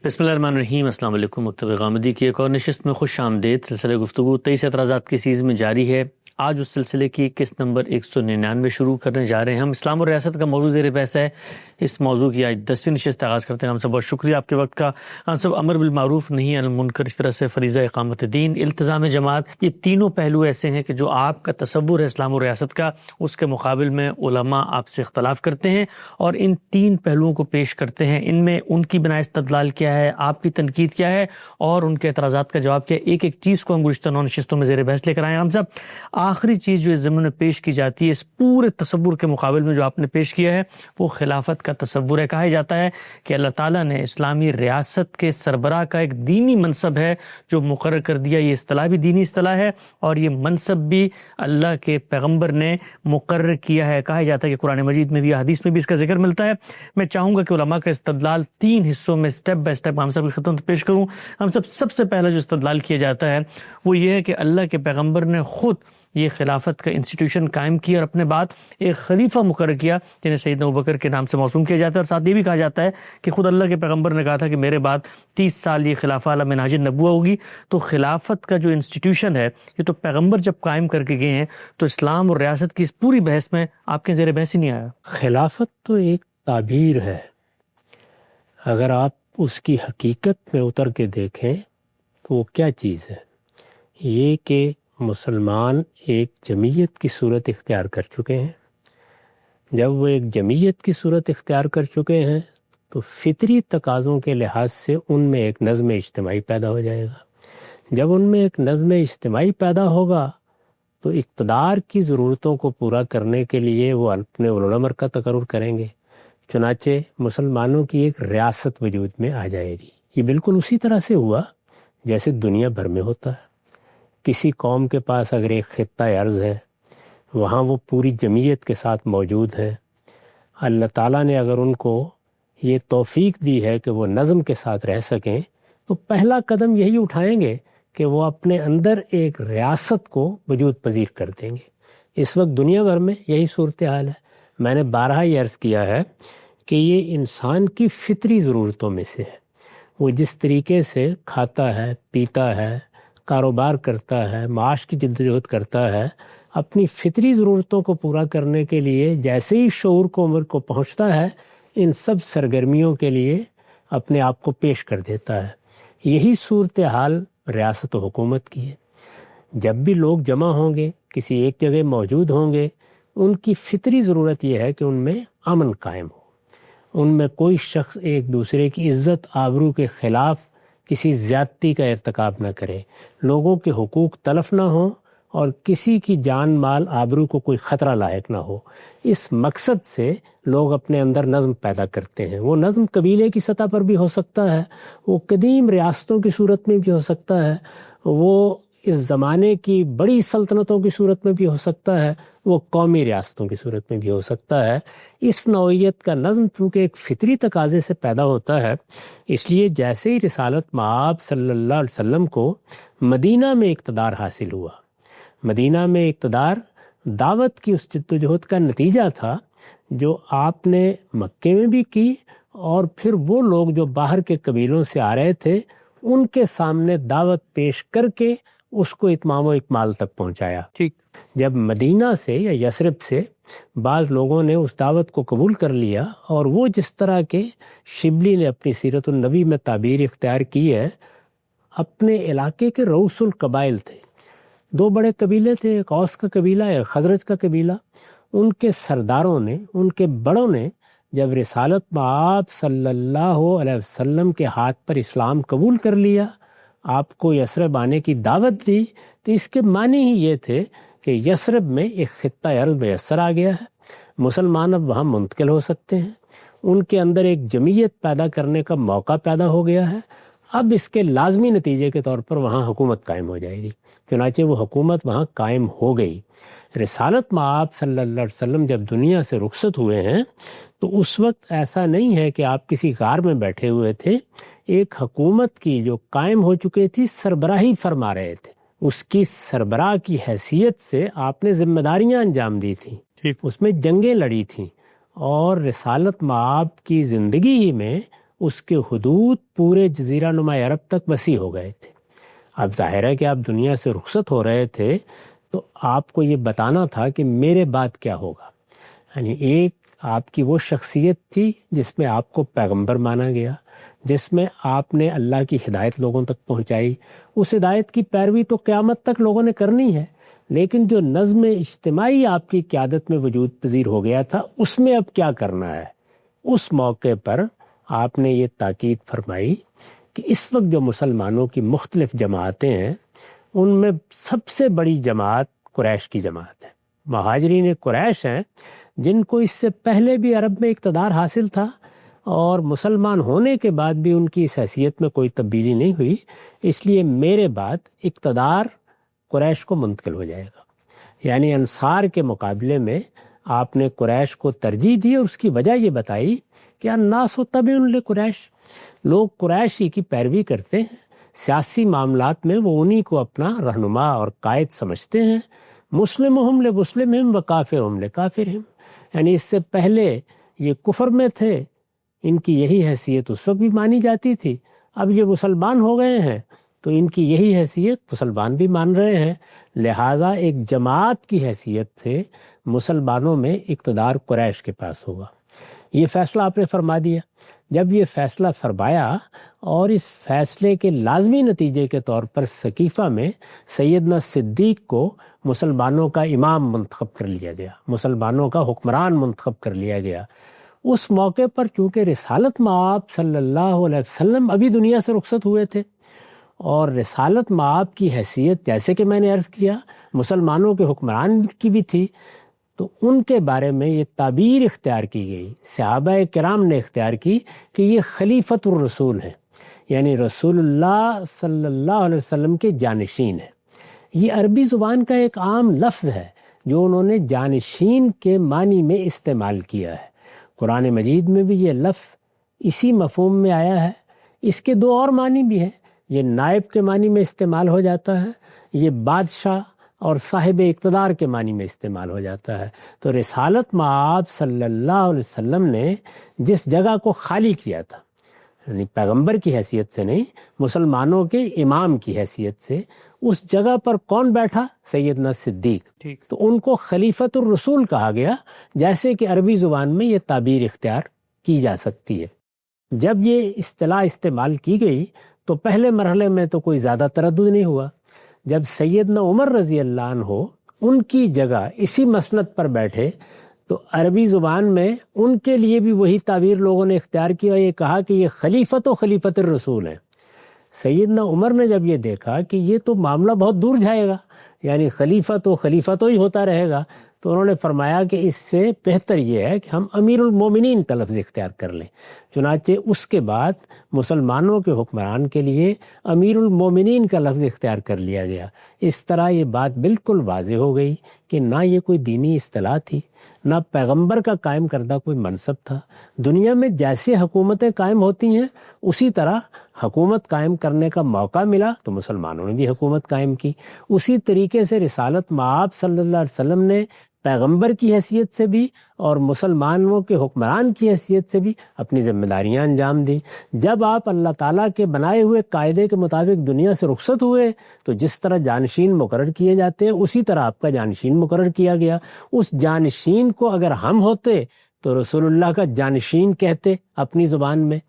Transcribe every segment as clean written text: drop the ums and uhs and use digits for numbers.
بسم اللہ الرحمن الرحیم۔ السلام علیکم۔ مکتب غامدی کی ایک اور نشست میں خوش آمدید۔ سلسلہ گفتگو 23 اعتراضات کی سیریز میں جاری ہے۔ آج اس سلسلے کی قسط نمبر 199 شروع کرنے جا رہے ہیں۔ ہم اسلام اور ریاست کا موضوع زیر بحث ہے۔ اس موضوع کی آج 10ویں نشست آغاز کرتے ہیں۔ ہم سب بہت شکریہ آپ کے وقت کا۔ ہم سب امر بالمعروف نہی عن المنکر، اس طرح سے فریضہ اقامت دین، التزام جماعت، یہ تینوں پہلو ایسے ہیں کہ جو آپ کا تصور ہے اسلام اور ریاست کا، اس کے مقابل میں علماء آپ سے اختلاف کرتے ہیں اور ان تین پہلوؤں کو پیش کرتے ہیں۔ ان میں ان کی بنائے استدلال کیا ہے، آپ کی تنقید کیا ہے اور ان کے اعتراضات کا جواب کیا ہے۔ ایک ایک چیز کو ہم گزشتہ 9 نشستوں میں زیر بحث لے کر آئے ہیں۔ ہم سب آخری چیز جو اس ضمن میں پیش کی جاتی ہے، اس پورے تصور کے مقابل میں جو آپ نے پیش کیا ہے، وہ خلافت کا تصور ہے۔ کہا جاتا ہے کہ اللہ تعالیٰ نے اسلامی ریاست کے سربراہ کا ایک دینی منصب ہے جو مقرر کر دیا۔ یہ اصطلاح بھی دینی اصطلاح ہے اور یہ منصب بھی اللہ کے پیغمبر نے مقرر کیا ہے۔ کہا جاتا ہے کہ قرآن مجید میں بھی، حدیث میں بھی اس کا ذکر ملتا ہے۔ میں چاہوں گا کہ علماء کا استدلال 3 حصوں میں سٹیپ بائی سٹیپ ہم سب کی خدمت پیش کروں۔ ہم سب سے پہلا جو استدلال کیا جاتا ہے وہ یہ ہے کہ اللہ کے پیغمبر نے خود یہ خلافت کا انسٹیٹیوشن قائم کیا اور اپنے بعد ایک خلیفہ مقرر کیا جنہیں سیدنا ابوبکر کے نام سے موسوم کیا جاتا ہے۔ اور ساتھ یہ بھی کہا جاتا ہے کہ خود اللہ کے پیغمبر نے کہا تھا کہ میرے بعد 30 سال یہ خلافہ علی منہاج النبوہ ہوگی۔ تو خلافت کا جو انسٹیٹیوشن ہے، یہ تو پیغمبر جب قائم کر کے گئے ہیں، تو اسلام اور ریاست کی اس پوری بحث میں آپ کے زیر بحث ہی نہیں آیا۔ خلافت تو ایک تعبیر ہے، اگر آپ اس کی حقیقت میں اتر کے دیکھیں تو وہ کیا چیز ہے؟ یہ کہ مسلمان ایک جمعیت کی صورت اختیار کر چکے ہیں۔ جب وہ ایک جمعیت کی صورت اختیار کر چکے ہیں تو فطری تقاضوں کے لحاظ سے ان میں ایک نظم اجتماعی پیدا ہو جائے گا۔ جب ان میں ایک نظم اجتماعی پیدا ہوگا تو اقتدار کی ضرورتوں کو پورا کرنے کے لیے وہ اپنے اولوالامر کا تقرر کریں گے۔ چنانچہ مسلمانوں کی ایک ریاست وجود میں آ جائے گی۔ یہ بالکل اسی طرح سے ہوا جیسے دنیا بھر میں ہوتا ہے۔ کسی قوم کے پاس اگر ایک خطہ ارض ہے، وہاں وہ پوری جمعیت کے ساتھ موجود ہے، اللہ تعالیٰ نے اگر ان کو یہ توفیق دی ہے کہ وہ نظم کے ساتھ رہ سکیں، تو پہلا قدم یہی اٹھائیں گے کہ وہ اپنے اندر ایک ریاست کو وجود پذیر کر دیں گے۔ اس وقت دنیا بھر میں یہی صورتحال ہے۔ میں نے بارہا یہ عرض کیا ہے کہ یہ انسان کی فطری ضرورتوں میں سے ہے۔ وہ جس طریقے سے کھاتا ہے، پیتا ہے، کاروبار کرتا ہے، معاش کی جدوجہد کرتا ہے، اپنی فطری ضرورتوں کو پورا کرنے کے لیے جیسے ہی شعور کو عمر کو پہنچتا ہے، ان سب سرگرمیوں کے لیے اپنے آپ کو پیش کر دیتا ہے۔ یہی صورتحال ریاست و حکومت کی ہے۔ جب بھی لوگ جمع ہوں گے، کسی ایک جگہ موجود ہوں گے، ان کی فطری ضرورت یہ ہے کہ ان میں امن قائم ہو، ان میں کوئی شخص ایک دوسرے کی عزت آبرو کے خلاف کسی زیادتی کا ارتکاب نہ کرے، لوگوں کے حقوق تلف نہ ہوں اور کسی کی جان مال آبرو کو کوئی خطرہ لاحق نہ ہو۔ اس مقصد سے لوگ اپنے اندر نظم پیدا کرتے ہیں۔ وہ نظم قبیلے کی سطح پر بھی ہو سکتا ہے، وہ قدیم ریاستوں کی صورت میں بھی ہو سکتا ہے، وہ اس زمانے کی بڑی سلطنتوں کی صورت میں بھی ہو سکتا ہے، وہ قومی ریاستوں کی صورت میں بھی ہو سکتا ہے۔ اس نوعیت کا نظم چونکہ ایک فطری تقاضے سے پیدا ہوتا ہے، اس لیے جیسے ہی رسالت مآب صلی اللہ علیہ وسلم کو مدینہ میں اقتدار حاصل ہوا، مدینہ میں اقتدار دعوت کی اس جدوجہد کا نتیجہ تھا جو آپ نے مکے میں بھی کی، اور پھر وہ لوگ جو باہر کے قبیلوں سے آ رہے تھے ان کے سامنے دعوت پیش کر کے اس کو اتمام و اکمال تک پہنچایا۔ ٹھیک، جب مدینہ سے یا یثرب سے بعض لوگوں نے اس دعوت کو قبول کر لیا، اور وہ جس طرح کے شبلی نے اپنی سیرت النبی میں تعبیر اختیار کی ہے، اپنے علاقے کے رؤوس القبائل تھے، 2 بڑے قبیلے تھے، ایک اوس کا قبیلہ، ایک خزرج کا قبیلہ۔ ان کے سرداروں نے، ان کے بڑوں نے جب رسالت مآب صلی اللہ علیہ وسلم کے ہاتھ پر اسلام قبول کر لیا، آپ کو یثرب آنے کی دعوت دی، تو اس کے معنی ہی یہ تھے کہ یثرب میں ایک خطہ ارض میسر آ گیا ہے، مسلمان اب وہاں منتقل ہو سکتے ہیں، ان کے اندر ایک جمعیت پیدا کرنے کا موقع پیدا ہو گیا ہے۔ اب اس کے لازمی نتیجے کے طور پر وہاں حکومت قائم ہو جائے گی۔ چنانچہ وہ حکومت وہاں قائم ہو گئی۔ رسالت مآب صلی اللہ علیہ وسلم جب دنیا سے رخصت ہوئے ہیں تو اس وقت ایسا نہیں ہے کہ آپ کسی غار میں بیٹھے ہوئے تھے، ایک حکومت کی جو قائم ہو چکی تھی سربراہی فرما رہے تھے، اس کی سربراہ کی حیثیت سے آپ نے ذمہ داریاں انجام دی تھیں، اس میں جنگیں لڑی تھیں، اور رسالت مآب کی زندگی ہی میں اس کے حدود پورے جزیرہ نما عرب تک وسیع ہو گئے تھے۔ اب ظاہر ہے کہ آپ دنیا سے رخصت ہو رہے تھے تو آپ کو یہ بتانا تھا کہ میرے بعد کیا ہوگا۔ یعنی ایک آپ کی وہ شخصیت تھی جس میں آپ کو پیغمبر مانا گیا، جس میں آپ نے اللہ کی ہدایت لوگوں تک پہنچائی، اس ہدایت کی پیروی تو قیامت تک لوگوں نے کرنی ہے، لیکن جو نظم اجتماعی آپ کی قیادت میں وجود پذیر ہو گیا تھا اس میں اب کیا کرنا ہے۔ اس موقع پر آپ نے یہ تاکید فرمائی کہ اس وقت جو مسلمانوں کی مختلف جماعتیں ہیں ان میں سب سے بڑی جماعت قریش کی جماعت ہے۔ مہاجرین قریش ہیں جن کو اس سے پہلے بھی عرب میں اقتدار حاصل تھا اور مسلمان ہونے کے بعد بھی ان کی اس حیثیت میں کوئی تبدیلی نہیں ہوئی، اس لیے میرے بعد اقتدار قریش کو منتقل ہو جائے گا۔ یعنی انصار کے مقابلے میں آپ نے قریش کو ترجیح دی اور اس کی وجہ یہ بتائی کہ الناس تبع لقریش، لوگ قریش ہی کی پیروی کرتے ہیں، سیاسی معاملات میں وہ انہی کو اپنا رہنما اور قائد سمجھتے ہیں۔ مسلمہم لمسلمہم وکافرہم لکافرہم، یعنی اس سے پہلے یہ کفر میں تھے، ان کی یہی حیثیت اس وقت بھی مانی جاتی تھی، اب یہ مسلمان ہو گئے ہیں تو ان کی یہی حیثیت مسلمان بھی مان رہے ہیں، لہٰذا ایک جماعت کی حیثیت سے مسلمانوں میں اقتدار قریش کے پاس ہوگا۔ یہ فیصلہ آپ نے فرما دیا۔ جب یہ فیصلہ فرمایا اور اس فیصلے کے لازمی نتیجے کے طور پر سقیفہ میں سیدنا صدیق کو مسلمانوں کا امام منتخب کر لیا گیا، مسلمانوں کا حکمران منتخب کر لیا گیا۔ اس موقع پر چونکہ رسالت مآب صلی اللہ علیہ وسلم ابھی دنیا سے رخصت ہوئے تھے اور رسالت مآب کی حیثیت جیسے کہ میں نے عرض کیا مسلمانوں کے حکمران کی بھی تھی، تو ان کے بارے میں یہ تعبیر اختیار کی گئی، صحابہ کرام نے اختیار کی کہ یہ خلیفۃ الرسول ہیں، یعنی رسول اللہ صلی اللہ علیہ وسلم کے جانشین ہیں۔ یہ عربی زبان کا ایک عام لفظ ہے جو انہوں نے جانشین کے معنی میں استعمال کیا ہے۔ قرآن مجید میں بھی یہ لفظ اسی مفہوم میں آیا ہے۔ اس کے دو اور معنی بھی ہیں، یہ نائب کے معنی میں استعمال ہو جاتا ہے، یہ بادشاہ اور صاحب اقتدار کے معنی میں استعمال ہو جاتا ہے۔ تو رسالت مآب صلی اللہ علیہ وسلم نے جس جگہ کو خالی کیا تھا، یعنی پیغمبر کی حیثیت سے نہیں، مسلمانوں کے امام کی حیثیت سے، اس جگہ پر کون بیٹھا؟ سیدنا صدیق۔ تو ان کو خلیفۃ الرسول کہا گیا، جیسے کہ عربی زبان میں یہ تعبیر اختیار کی جا سکتی ہے۔ جب یہ اصطلاح استعمال کی گئی تو پہلے مرحلے میں تو کوئی زیادہ تردد نہیں ہوا۔ جب سیدنا عمر رضی اللہ عنہ ان کی جگہ اسی مسند پر بیٹھے تو عربی زبان میں ان کے لیے بھی وہی تعبیر لوگوں نے اختیار کی اور یہ کہا کہ یہ خلیفۃ و خلیفۃ الرسول ہیں۔ سیدنا عمر نے جب یہ دیکھا کہ یہ تو معاملہ بہت دور جائے گا، یعنی خلیفۃ و خلیفۃ ہی ہوتا رہے گا، تو انہوں نے فرمایا کہ اس سے بہتر یہ ہے کہ ہم امیر المومنین کا لفظ اختیار کر لیں۔ چنانچہ اس کے بعد مسلمانوں کے حکمران کے لیے امیر المومنین کا لفظ اختیار کر لیا گیا۔ اس طرح یہ بات بالکل واضح ہو گئی کہ نہ یہ کوئی دینی اصطلاح تھی، نہ پیغمبر کا قائم کردہ کوئی منصب تھا۔ دنیا میں جیسے حکومتیں قائم ہوتی ہیں اسی طرح حکومت قائم کرنے کا موقع ملا تو مسلمانوں نے بھی حکومت قائم کی۔ اسی طریقے سے رسالت مآب صلی اللہ علیہ وسلم نے پیغمبر کی حیثیت سے بھی اور مسلمانوں کے حکمران کی حیثیت سے بھی اپنی ذمہ داریاں انجام دی۔ جب آپ اللہ تعالیٰ کے بنائے ہوئے قاعدے کے مطابق دنیا سے رخصت ہوئے تو جس طرح جانشین مقرر کیے جاتے ہیں اسی طرح آپ کا جانشین مقرر کیا گیا۔ اس جانشین کو اگر ہم ہوتے تو رسول اللہ کا جانشین کہتے اپنی زبان میں،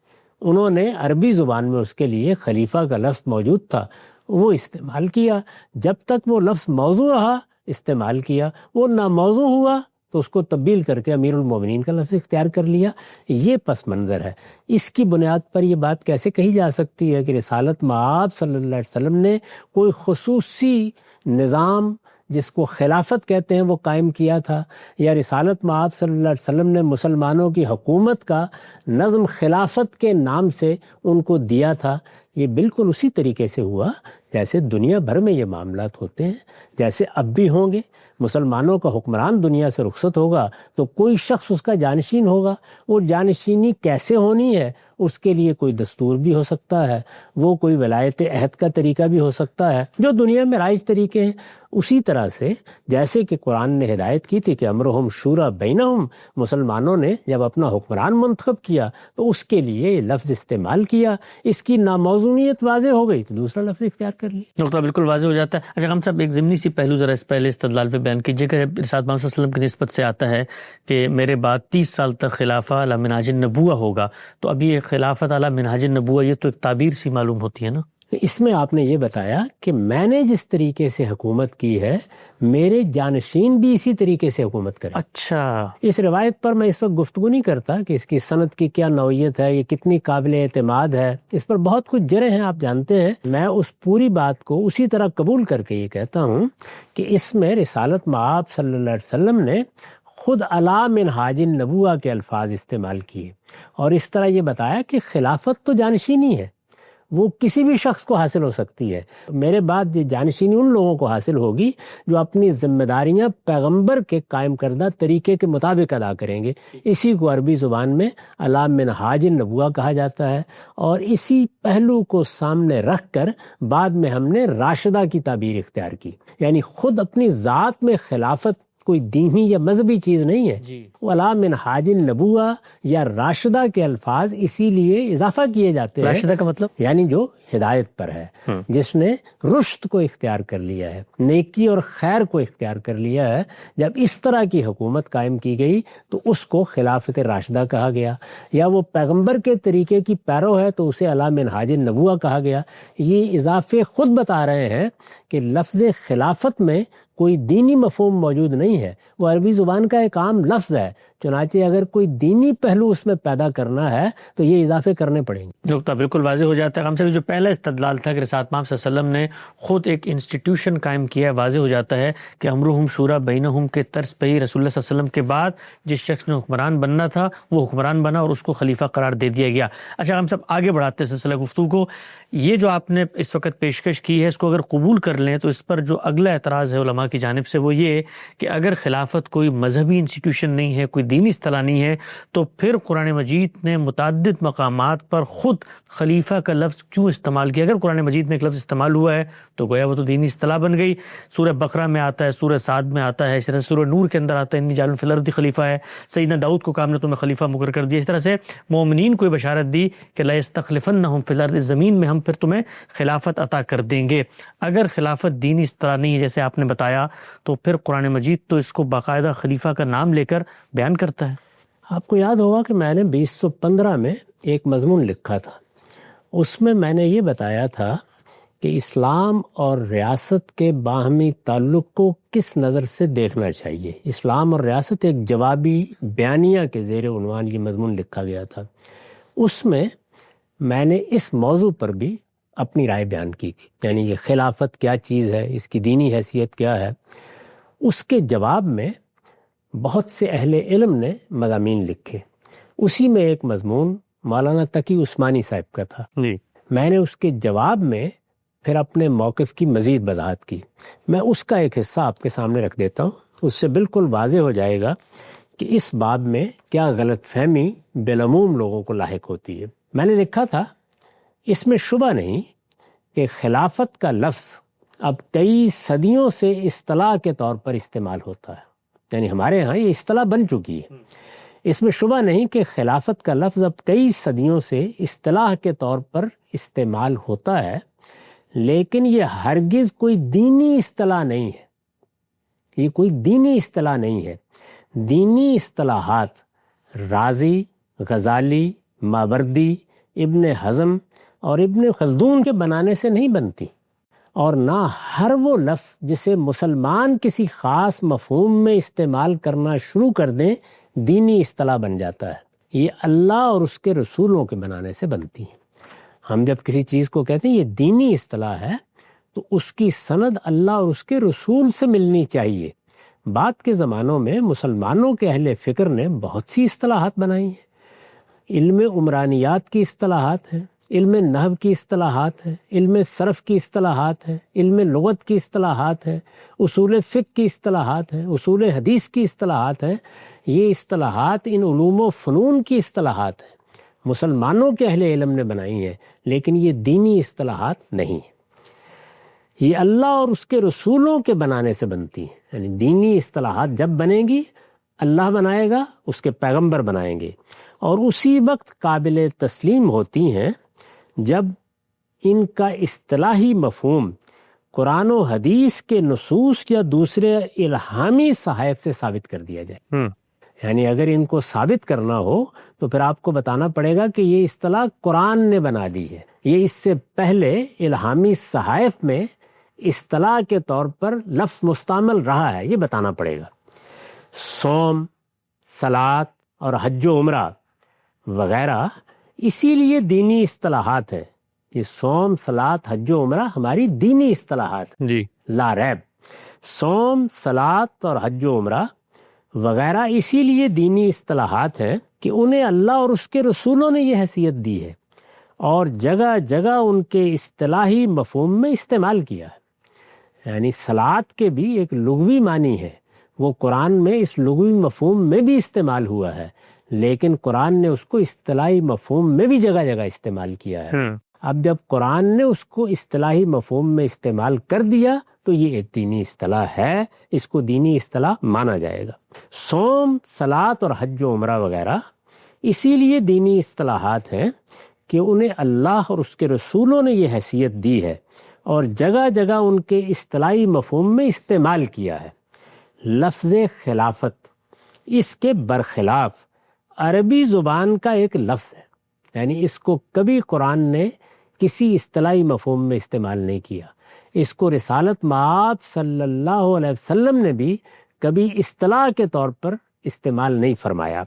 انہوں نے عربی زبان میں اس کے لیے خلیفہ کا لفظ موجود تھا، وہ استعمال کیا۔ جب تک وہ لفظ موضوع رہا استعمال کیا، وہ ناموضوع ہوا تو اس کو تبدیل کر کے امیر المومنین کا لفظ اختیار کر لیا۔ یہ پس منظر ہے۔ اس کی بنیاد پر یہ بات کیسے کہی جا سکتی ہے کہ رسالت مآب صلی اللہ علیہ وسلم نے کوئی خصوصی نظام جس کو خلافت کہتے ہیں وہ قائم کیا تھا، یا رسالت مآب صلی اللہ علیہ وسلم نے مسلمانوں کی حکومت کا نظم خلافت کے نام سے ان کو دیا تھا؟ یہ بالکل اسی طریقے سے ہوا جیسے دنیا بھر میں یہ معاملات ہوتے ہیں، جیسے اب بھی ہوں گے۔ مسلمانوں کا حکمران دنیا سے رخصت ہوگا تو کوئی شخص اس کا جانشین ہوگا۔ وہ جانشینی کیسے ہونی ہے اس کے لیے کوئی دستور بھی ہو سکتا ہے، وہ کوئی ولایت عہد کا طریقہ بھی ہو سکتا ہے، جو دنیا میں رائج طریقے ہیں۔ اسی طرح سے جیسے کہ قرآن نے ہدایت کی تھی کہ امرہم شورا بینہم، مسلمانوں نے جب اپنا حکمران منتخب کیا تو اس کے لیے یہ لفظ استعمال کیا، اس کی ناموزونیت واضح ہو گئی تو دوسرا لفظ اختیار کر لیا۔ نقطہ بالکل واضح ہو جاتا ہے۔ اچھا ہم صاحب ایک ضمنی سی پہلو ذرا اس پہلے استدلال پہ بیان کیجیے کہ ارشاد محمد صلی اللہ علیہ وسلم کی نسبت سے آتا ہے کہ میرے بعد 30 سال تک خلافہ علی منہاج النبوہ ہوگا، تو ابھی یہ خلافت علی منہاج النبوہ یہ تو ایک تعبیر سی معلوم ہوتی ہے نا؟ اس میں آپ نے یہ بتایا کہ میں نے جس طریقے سے حکومت کی ہے میرے جانشین بھی اسی طریقے سے حکومت کریں۔ اچھا، اس روایت پر میں اس وقت گفتگو نہیں کرتا کہ اس کی سند کی کیا نوعیت ہے، یہ کتنی قابل اعتماد ہے، اس پر بہت کچھ جرح ہیں، آپ جانتے ہیں۔ میں اس پوری بات کو اسی طرح قبول کر کے یہ کہتا ہوں کہ اس میں رسالت مآب صلی اللہ علیہ وسلم نے خود علی منہاج النبوہ کے الفاظ استعمال کیے اور اس طرح یہ بتایا کہ خلافت تو جانشینی ہے، وہ کسی بھی شخص کو حاصل ہو سکتی ہے۔ میرے بعد یہ جانشینی ان لوگوں کو حاصل ہوگی جو اپنی ذمہ داریاں پیغمبر کے قائم کردہ طریقے کے مطابق ادا کریں گے۔ اسی کو عربی زبان میں علی منہاج النبوہ کہا جاتا ہے، اور اسی پہلو کو سامنے رکھ کر بعد میں ہم نے راشدہ کی تعبیر اختیار کی، یعنی خود اپنی ذات میں خلافت کوئی دینی یا مذہبی چیز نہیں ہے۔ علی منہاج النبوہ یا راشدہ کے الفاظ اسی لیے اضافہ کیے جاتے ہیں۔ راشدہ کا مطلب یعنی جو ہدایت پر ہے، جس نے رشد کو اختیار کر لیا ہے، نیکی اور خیر کو اختیار کر لیا ہے۔ جب اس طرح کی حکومت قائم کی گئی تو اس کو خلافت راشدہ کہا گیا، یا وہ پیغمبر کے طریقے کی پیرو ہے تو اسے علی منہاج النبوہ کہا گیا۔ یہ اضافے خود بتا رہے ہیں کہ لفظ خلافت میں کوئی دینی مفہوم موجود نہیں ہے، وہ عربی زبان کا ایک عام لفظ ہے، چنانچہ اگر کوئی دینی پہلو اس میں پیدا کرنا ہے تو یہ اضافے کرنے پڑیں گے۔ نقطہ بالکل واضح ہو جاتا ہے۔ ہم سے جو پہلا استدلال تھا کہ رسالت محمد صلی اللہ علیہ وسلم نے خود ایک انسٹیٹیوشن قائم کیا ہے، واضح ہو جاتا ہے کہ امرہم شورا بینہم کے طرز پہ ہی رسول اللہ صلی اللہ علیہ وسلم کے بعد جس شخص نے حکمران بننا تھا وہ حکمران بنا اور اس کو خلیفہ قرار دے دیا گیا۔ اچھا ہم سب آگے بڑھاتے ہیں سلسلہ گفتگو کو۔ یہ جو آپ نے اس وقت پیشکش کی ہے اس کو اگر قبول کر لیں تو اس پر جو اگلا اعتراض ہے علماء کی جانب سے وہ یہ کہ اگر خلافت کوئی مذہبی انسٹیٹیوشن نہیں ہے، کوئی دینی اصطلاح نہیں ہے، تو پھر قرآن مجید نے متعدد مقامات پر خود خلیفہ کا لفظ کیوں استعمال کیا؟ اگر قرآن مجید میں ایک لفظ استعمال ہوا ہے تو گویا وہ تو دینی اصطلاح بن گئی۔ سورہ بقرہ میں آتا ہے، سورہ صاد میں آتا ہے، اس طرح سورہ نور کے اندر آتا ہے انی جاعل فی الارض خلیفہ ہے، سیدنا داؤد کو کام نے تمہیں خلیفہ مقرر کر دیا۔ اس طرح سے مومنین کو بشارت دی کہ لا یستخلفنہم فی الارض، زمین میں ہم پھر تمہیں خلافت عطا کر دیں گے۔ اگر خلافت دینی اصطلاح نہیں ہے جیسے آپ نے بتایا تو پھر قرآن مجید تو اس کو باقاعدہ خلیفہ کا نام لے کر بیان کرتا ہے۔ آپ کو یاد ہوگا کہ میں نے 2015 میں ایک مضمون لکھا تھا، اس میں نے یہ بتایا تھا کہ اسلام اور ریاست کے باہمی تعلق کو کس نظر سے دیکھنا چاہیے۔ اسلام اور ریاست ایک جوابی بیانیہ کے زیر عنوان یہ مضمون لکھا گیا تھا۔ اس میں نے اس موضوع پر بھی اپنی رائے بیان کی تھی، یعنی یہ خلافت کیا چیز ہے، اس کی دینی حیثیت کیا ہے۔ اس کے جواب میں بہت سے اہل علم نے مضامین لکھے، اسی میں ایک مضمون مولانا تقی عثمانی صاحب کا تھا۔ میں نے اس کے جواب میں پھر اپنے موقف کی مزید وضاحت کی۔ میں اس کا ایک حصہ آپ کے سامنے رکھ دیتا ہوں، اس سے بالکل واضح ہو جائے گا کہ اس باب میں کیا غلط فہمی بالعموم لوگوں کو لاحق ہوتی ہے۔ میں نے لکھا تھا اس میں شبہ نہیں کہ خلافت کا لفظ اب کئی صدیوں سے اصطلاح کے طور پر استعمال ہوتا ہے، یعنی ہمارے ہاں یہ اصطلاح بن چکی ہے۔ اس میں شبہ نہیں کہ خلافت کا لفظ اب کئی صدیوں سے اصطلاح کے طور پر استعمال ہوتا ہے، لیکن یہ ہرگز کوئی دینی اصطلاح نہیں ہے۔ یہ کوئی دینی اصطلاح نہیں ہے۔ دینی اصطلاحات رازی، غزالی، ماوردی، ابن حزم اور ابن خلدون کے بنانے سے نہیں بنتی، اور نہ ہر وہ لفظ جسے مسلمان کسی خاص مفہوم میں استعمال کرنا شروع کر دیں دینی اصطلاح بن جاتا ہے۔ یہ اللہ اور اس کے رسولوں کے بنانے سے بنتی ہیں۔ ہم جب کسی چیز کو کہتے ہیں یہ دینی اصطلاح ہے تو اس کی سند اللہ اور اس کے رسول سے ملنی چاہیے۔ بعد کے زمانوں میں مسلمانوں کے اہل فکر نے بہت سی اصطلاحات بنائی ہیں۔ علم عمرانیات کی اصطلاحات ہیں، علم نحو کی اصطلاحات ہیں، علم صرف کی اصطلاحات ہیں، علم لغت کی اصطلاحات ہیں، اصول فقہ کی اصطلاحات ہیں، اصول حدیث کی اصطلاحات ہیں۔ یہ اصطلاحات ان علوم و فنون کی اصطلاحات ہیں، مسلمانوں کے اہل علم نے بنائی ہیں، لیکن یہ دینی اصطلاحات نہیں ہیں، یہ اللہ اور اس کے رسولوں کے بنانے سے بنتی ہیں۔ یعنی دینی اصطلاحات جب بنیں گی اللہ بنائے گا، اس کے پیغمبر بنائیں گے، اور اسی وقت قابل تسلیم ہوتی ہیں جب ان کا اصطلاحی مفہوم قرآن و حدیث کے نصوص یا دوسرے الہامی صحائف سے ثابت کر دیا جائے۔ یعنی اگر ان کو ثابت کرنا ہو تو پھر آپ کو بتانا پڑے گا کہ یہ اصطلاح قرآن نے بنا لی ہے، یہ اس سے پہلے الہامی صحائف میں اصطلاح کے طور پر لفظ مستعمل رہا ہے، یہ بتانا پڑے گا۔ صوم، صلاۃ اور حج و عمرہ وغیرہ اسی لیے دینی اصطلاحات ہیں۔ یہ صوم، صلاۃ، حج و عمرہ ہماری دینی اصطلاحات ہیں، جی لا ریب۔ صوم، صلاۃ اور حج و عمرہ وغیرہ اسی لیے دینی اصطلاحات ہیں کہ انہیں اللہ اور اس کے رسولوں نے یہ حیثیت دی ہے اور جگہ جگہ ان کے اصطلاحی مفہوم میں استعمال کیا ہے۔ یعنی صلاۃ کے بھی ایک لغوی معنی ہے، وہ قرآن میں اس لغوی مفہوم میں بھی استعمال ہوا ہے، لیکن قرآن نے اس کو اصطلاحی مفہوم میں بھی جگہ جگہ استعمال کیا ہے۔ اب جب قرآن نے اس کو اصطلاحی مفہوم میں استعمال کر دیا تو یہ ایک دینی اصطلاح ہے، اس کو دینی اصطلاح مانا جائے گا۔ صوم، صلاۃ اور حج و عمرہ وغیرہ اسی لیے دینی اصطلاحات ہیں کہ انہیں اللہ اور اس کے رسولوں نے یہ حیثیت دی ہے اور جگہ جگہ ان کے اصطلاحی مفہوم میں استعمال کیا ہے۔ لفظ خلافت اس کے برخلاف عربی زبان کا ایک لفظ ہے، یعنی اس کو کبھی قرآن نے کسی اصطلاحی مفہوم میں استعمال نہیں کیا۔ اس کو رسالت مآب صلی اللہ علیہ وسلم نے بھی کبھی اصطلاح کے طور پر استعمال نہیں فرمایا۔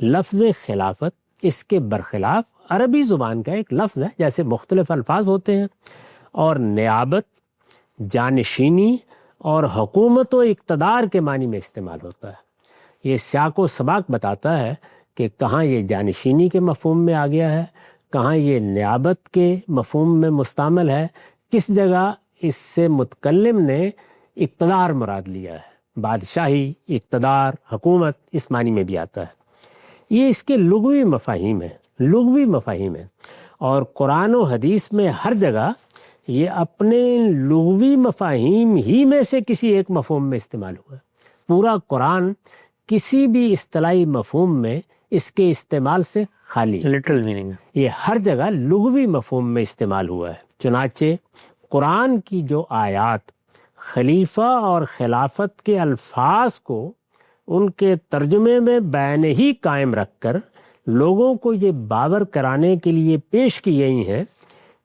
لفظ خلافت اس کے برخلاف عربی زبان کا ایک لفظ ہے، جیسے مختلف الفاظ ہوتے ہیں، اور نیابت، جانشینی اور حکومت و اقتدار کے معنی میں استعمال ہوتا ہے۔ یہ سیاق و سباق بتاتا ہے کہ کہاں یہ جانشینی کے مفہوم میں آ گیا ہے، کہاں یہ نیابت کے مفہوم میں مستعمل ہے، کس جگہ اس سے متکلم نے اقتدار مراد لیا ہے۔ بادشاہی، اقتدار، حکومت اس معنی میں بھی آتا ہے۔ یہ اس کے لغوی مفاہیم ہیں، اور قرآن و حدیث میں ہر جگہ یہ اپنے لغوی مفاہیم ہی میں سے کسی ایک مفہوم میں استعمال ہوا ہے۔ پورا قرآن کسی بھی اصطلاحی مفہوم میں اس کے استعمال سے خالی ہے، لٹرل میننگ ہے، یہ ہر جگہ لغوی مفہوم میں استعمال ہوا ہے۔ چنانچہ قرآن کی جو آیات خلیفہ اور خلافت کے الفاظ کو ان کے ترجمے میں بین ہی قائم رکھ کر لوگوں کو یہ باور کرانے کے لیے پیش کی گئی ہیں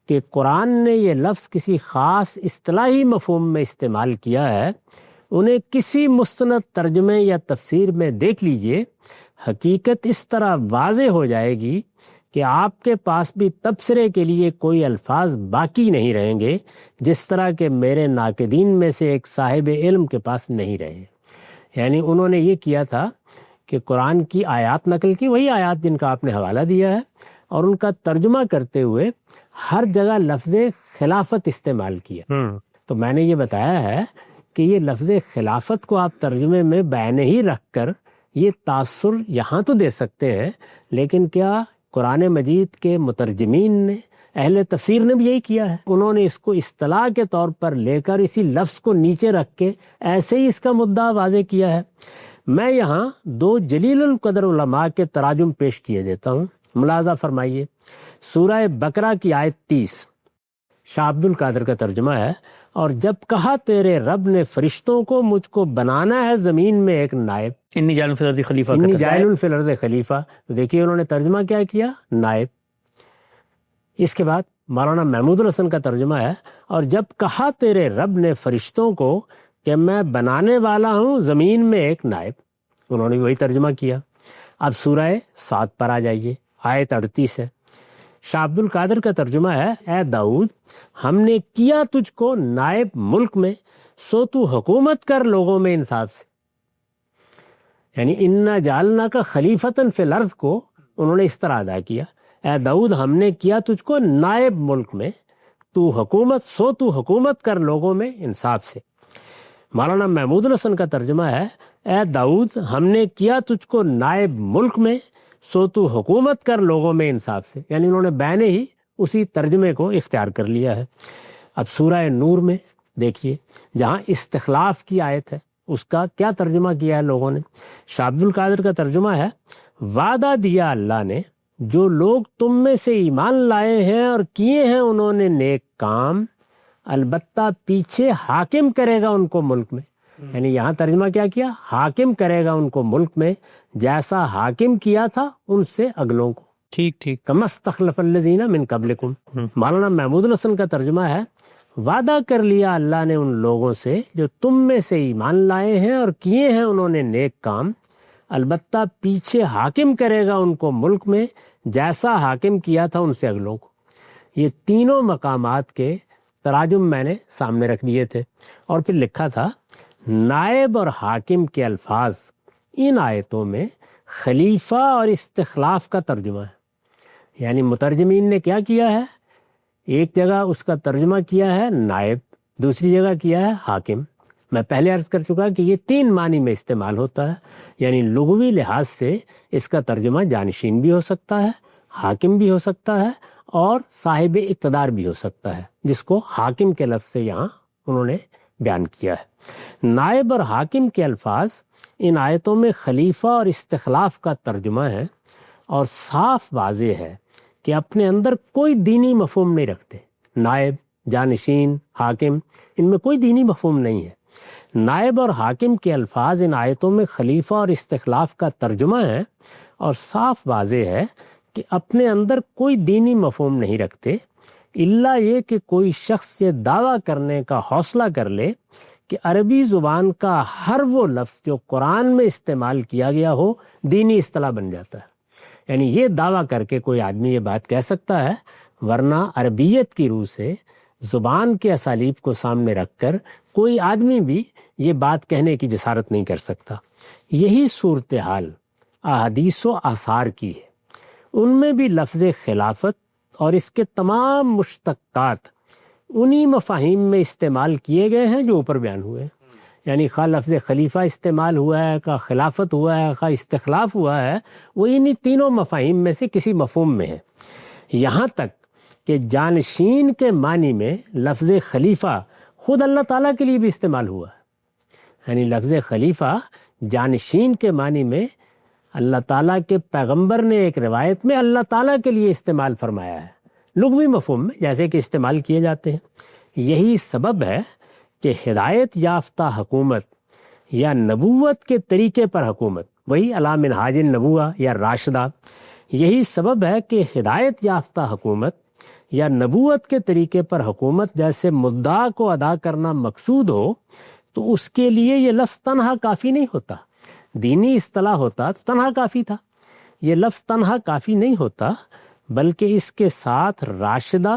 کہ قرآن نے یہ لفظ کسی خاص اصطلاحی مفہوم میں استعمال کیا ہے، انہیں کسی مستند ترجمے یا تفسیر میں دیکھ لیجئے، حقیقت اس طرح واضح ہو جائے گی کہ آپ کے پاس بھی تبصرے کے لیے کوئی الفاظ باقی نہیں رہیں گے، جس طرح کہ میرے ناقدین میں سے ایک صاحب علم کے پاس نہیں رہے۔ یعنی انہوں نے یہ کیا تھا کہ قرآن کی آیات نقل کی، وہی آیات جن کا آپ نے حوالہ دیا ہے، اور ان کا ترجمہ کرتے ہوئے ہر جگہ لفظ خلافت استعمال کیا۔ تو میں نے یہ بتایا ہے کہ یہ لفظ خلافت کو آپ ترجمے میں بین ہی رکھ کر یہ تاثر یہاں تو دے سکتے ہیں، لیکن کیا قرآن مجید کے مترجمین نے، اہل تفسیر نے بھی یہی کیا ہے؟ انہوں نے اس کو اصطلاح کے طور پر لے کر اسی لفظ کو نیچے رکھ کے ایسے ہی اس کا مدعا واضح کیا ہے۔ میں یہاں دو جلیل القدر علماء کے تراجم پیش کیے دیتا ہوں، ملاحظہ فرمائیے۔ سورہ بقرہ کی آیت 30 شاہ عبد القادر کا ترجمہ ہے، اور جب کہا تیرے رب نے فرشتوں کو مجھ کو بنانا ہے زمین میں ایک نائب، انی جاعل فی الارض خلیفہ، انی جاعل فی الارض خلیفہ، تو دیکھیے انہوں نے ترجمہ کیا کیا؟ نائب۔ اس کے بعد مولانا محمود الحسن کا ترجمہ ہے، اور جب کہا تیرے رب نے فرشتوں کو کہ میں بنانے والا ہوں زمین میں ایک نائب، انہوں نے وہی ترجمہ کیا۔ اب سورہ صاد پر آ جائیے، آیت 38 ہے۔ شاہ عبد القادر کا ترجمہ ہے، اے داؤد ہم نے کیا تجھ کو نائب ملک میں، سو تو حکومت کر لوگوں میں انصاف سے۔ یعنی انا جعلنا کا خلیفتاً فی الارض کو انہوں نے اس طرح ادا کیا، اے داؤد ہم نے کیا تجھ کو نائب ملک میں، تو حکومت کر لوگوں میں انصاف سے۔ مولانا محمود الحسن کا ترجمہ ہے، اے داؤد ہم نے کیا تجھ کو نائب ملک میں، سو تو حکومت کر لوگوں میں انصاف سے، یعنی انہوں نے بینے ہی اسی ترجمے کو اختیار کر لیا ہے۔ اب سورہ نور میں دیکھیے جہاں استخلاف کی آیت ہے اس کا کیا ترجمہ کیا ہے لوگوں نے۔ شاہ عبد القادر کا ترجمہ ہے، وعدہ دیا اللہ نے جو لوگ تم میں سے ایمان لائے ہیں اور کیے ہیں انہوں نے نیک کام، البتہ پیچھے حاکم کرے گا ان کو ملک میں، یعنی یہاں ترجمہ کیا کیا، حاکم کرے گا ان کو ملک میں جیسا حاکم کیا تھا ان سے اگلوں کو، ٹھیک کما استخلف الذین من قبلکم۔ مولانا محمود الحسن کا ترجمہ ہے، وعدہ کر لیا اللہ نے ان لوگوں سے جو تم میں سے ایمان لائے ہیں اور کیے ہیں انہوں نے نیک کام، البتہ پیچھے حاکم کرے گا ان کو ملک میں جیسا حاکم کیا تھا ان سے اگلوں کو۔ یہ تینوں مقامات کے تراجم میں نے سامنے رکھ دیے تھے، اور پھر لکھا تھا نائب اور حاکم کے الفاظ ان آیتوں میں خلیفہ اور استخلاف کا ترجمہ ہے، یعنی مترجمین نے کیا کیا ہے، ایک جگہ اس کا ترجمہ کیا ہے نائب، دوسری جگہ کیا ہے حاکم۔ میں پہلے عرض کر چکا کہ یہ 3 معنی میں استعمال ہوتا ہے، یعنی لغوی لحاظ سے اس کا ترجمہ جانشین بھی ہو سکتا ہے، حاکم بھی ہو سکتا ہے، اور صاحب اقتدار بھی ہو سکتا ہے، جس کو حاکم کے لفظ سے یہاں انہوں نے بیان کیا ہے۔ نائب اور حاکم کے الفاظ ان آیتوں میں خلیفہ اور استخلاف کا ترجمہ ہے، اور صاف واضح ہے کہ اپنے اندر کوئی دینی مفہوم نہیں رکھتے۔ نائب، جانشین، حاکم، ان میں کوئی دینی مفہوم نہیں ہے۔ نائب اور حاکم کے الفاظ ان آیتوں میں خلیفہ اور استخلاف کا ترجمہ ہے، اور صاف واضح ہے کہ اپنے اندر کوئی دینی مفہوم نہیں رکھتے، الا یہ کہ کوئی شخص یہ دعویٰ کرنے کا حوصلہ کر لے کہ عربی زبان کا ہر وہ لفظ جو قرآن میں استعمال کیا گیا ہو دینی اصطلاح بن جاتا ہے۔ یعنی یہ دعویٰ کر کے کوئی آدمی یہ بات کہہ سکتا ہے، ورنہ عربیت کی روح سے زبان کے اسالیب کو سامنے رکھ کر کوئی آدمی بھی یہ بات کہنے کی جسارت نہیں کر سکتا۔ یہی صورتحال احادیث و آثار کی ہے، ان میں بھی لفظ خلافت اور اس کے تمام مشتقات انہی مفاہیم میں استعمال کیے گئے ہیں جو اوپر بیان ہوئے ہیں، یعنی خواہ لفظ خلیفہ استعمال ہوا ہے، خواہ خلافت ہوا ہے، خواہ استخلاف ہوا ہے، وہ انہی تینوں مفاہیم میں سے کسی مفہوم میں ہے۔ یہاں تک کہ جانشین کے معنی میں لفظ خلیفہ خود اللہ تعالیٰ کے لیے بھی استعمال ہوا ہے، یعنی لفظ خلیفہ جانشین کے معنی میں اللہ تعالیٰ کے پیغمبر نے ایک روایت میں اللہ تعالیٰ کے لیے استعمال فرمایا ہے، لغوی مفہوم میں جیسے کہ استعمال کیے جاتے ہیں۔ یہی سبب ہے کہ ہدایت یافتہ حکومت یا نبوت کے طریقے پر حکومت، وہی علی منہاج النبوہ یا راشدہ، یہی سبب ہے کہ ہدایت یافتہ حکومت یا نبوت کے طریقے پر حکومت جیسے مدعا کو ادا کرنا مقصود ہو تو اس کے لیے یہ لفظ تنہا کافی نہیں ہوتا۔ دینی اصطلاح ہوتا تو تنہا کافی تھا، یہ لفظ تنہا کافی نہیں ہوتا، بلکہ اس کے ساتھ راشدہ